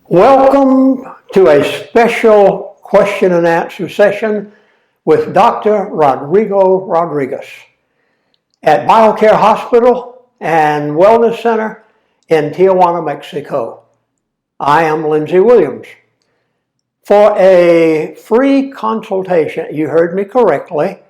Welcome to a special question and answer session with Dr. Rodrigo Rodriguez at BioCare Hospital and Wellness Center in Tijuana, Mexico. I am Lindsey Williams. For a free consultation, you heard me correctly.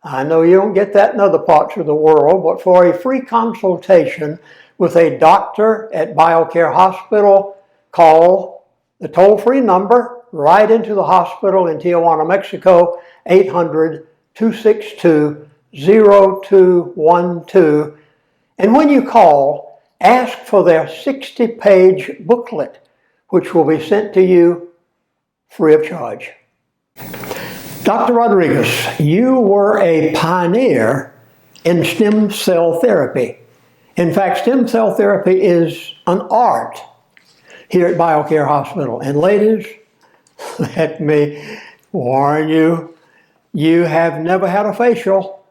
I know you don't get that in other parts of the world, but for a free consultation with a doctor at BioCare Hospital, call the toll-free number right into the hospital in Tijuana, Mexico, 800-262-0212. And when you call, ask for their 60-page booklet, which will be sent to you free of charge. Dr. Rodriguez, you were a pioneer in stem cell therapy. In fact, stem cell therapy is an art here at BioCare Hospital. And ladies, let me warn you, you have never had a facial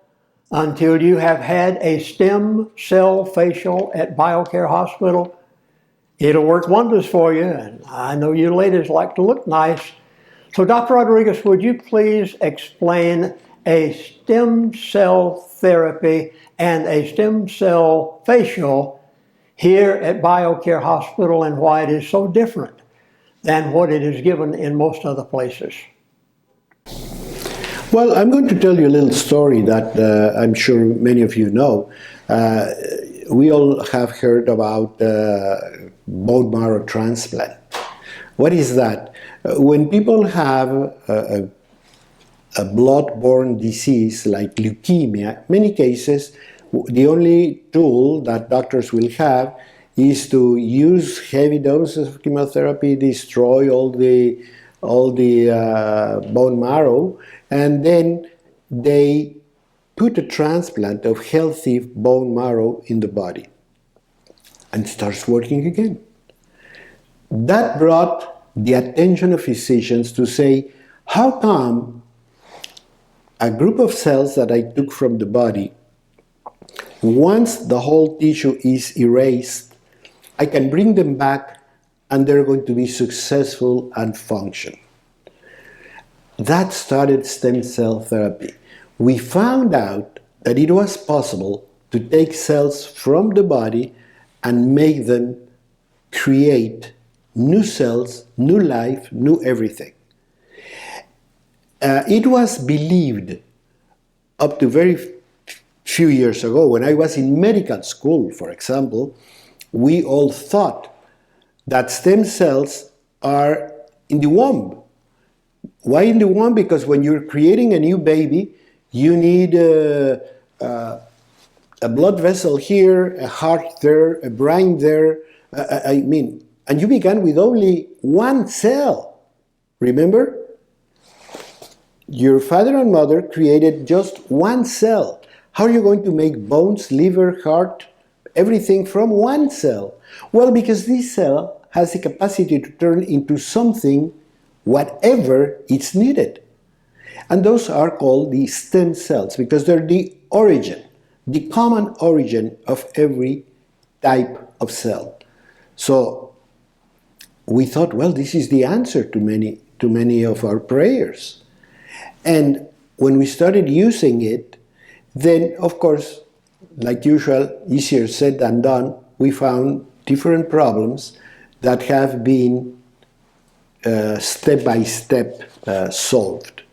until you have had a stem cell facial at BioCare Hospital. It'll work wonders for you, and I know you ladies like to look nice. So Dr. Rodriguez, would you please explain a stem cell therapy and a stem cell facial here at BioCare Hospital and why it is so different than what it is given in most other places? Well, I'm going to tell you a little story that I'm sure many of you know. We all have heard about bone marrow transplant. What is that? When people have a blood-borne disease like leukemia, many cases, the only tool that doctors will have is to use heavy doses of chemotherapy, destroy all the bone marrow, and then they put a transplant of healthy bone marrow in the body and starts working again. That brought the attention of physicians to say, how come a group of cells that I took from the body, once the whole tissue is erased, I can bring them back and they're going to be successful and function. That started stem cell therapy. We found out that it was possible to take cells from the body and make them create new cells, new life, new everything. It was believed up to very few years ago, when I was in medical school, for example, we all thought that stem cells are in the womb. Why in the womb? Because when you're creating a new baby, you need a blood vessel here, a heart there, a brain there, and you began with only one cell. Remember? Your father and mother created just one cell. How are you going to make bones, liver, heart, everything from one cell? Well, because this cell has the capacity to turn into something, whatever it's needed. And those are called the stem cells because they're the origin, the common origin of every type of cell. So we thought, well, this is the answer to many of our prayers. And when we started using it, then, of course, like usual, easier said than done, we found different problems that have been step-by-step solved.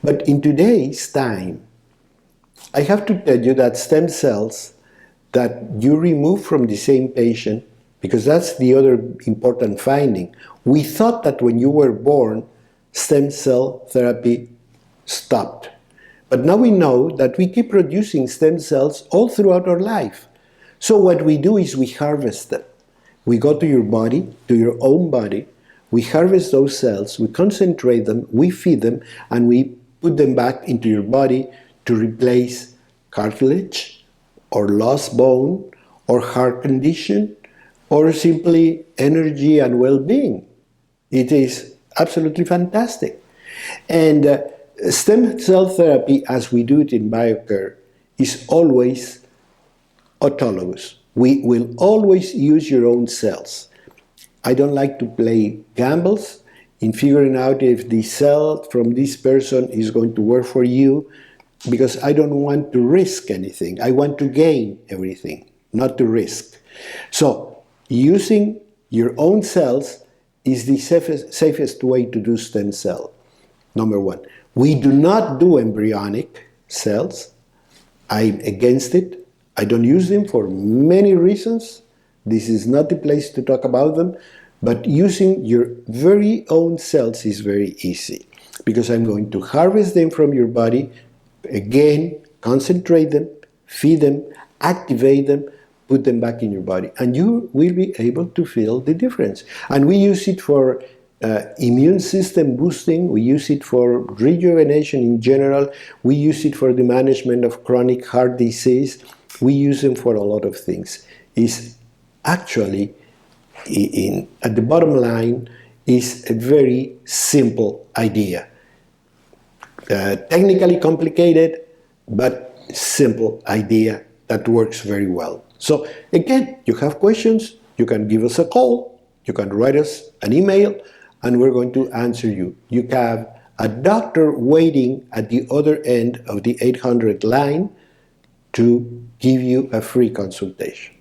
But in today's time, I have to tell you that stem cells that you remove from the same patient, because that's the other important finding. We thought that when you were born, stem cell therapy stopped. But now we know that we keep producing stem cells all throughout our life. So what we do is we harvest them. We go to your body, to your own body, we harvest those cells, we concentrate them, we feed them, and we put them back into your body to replace cartilage, or lost bone, or heart condition, or simply energy and well-being. It is absolutely fantastic. And stem cell therapy, as we do it in BioCare, is always autologous. We will always use your own cells. I don't like to play gambles in figuring out if the cell from this person is going to work for you, because I don't want to risk anything. I want to gain everything, not to risk. So using your own cells is the safest way to do stem cell. Number one. We do not do embryonic cells. I'm against it. I don't use them for many reasons. This is not the place to talk about them. But using your very own cells is very easy, because I'm going to harvest them from your body, again, concentrate them, feed them, activate them, put them back in your body, and you will be able to feel the difference. And we use it for immune system boosting, we use it for rejuvenation in general, we use it for the management of chronic heart disease, we use them for a lot of things. It's actually, at the bottom line, is a very simple idea. Technically complicated, but simple idea that works very well. So again, you have questions, you can give us a call, you can write us an email, and we're going to answer you. You have a doctor waiting at the other end of the 800 line to give you a free consultation.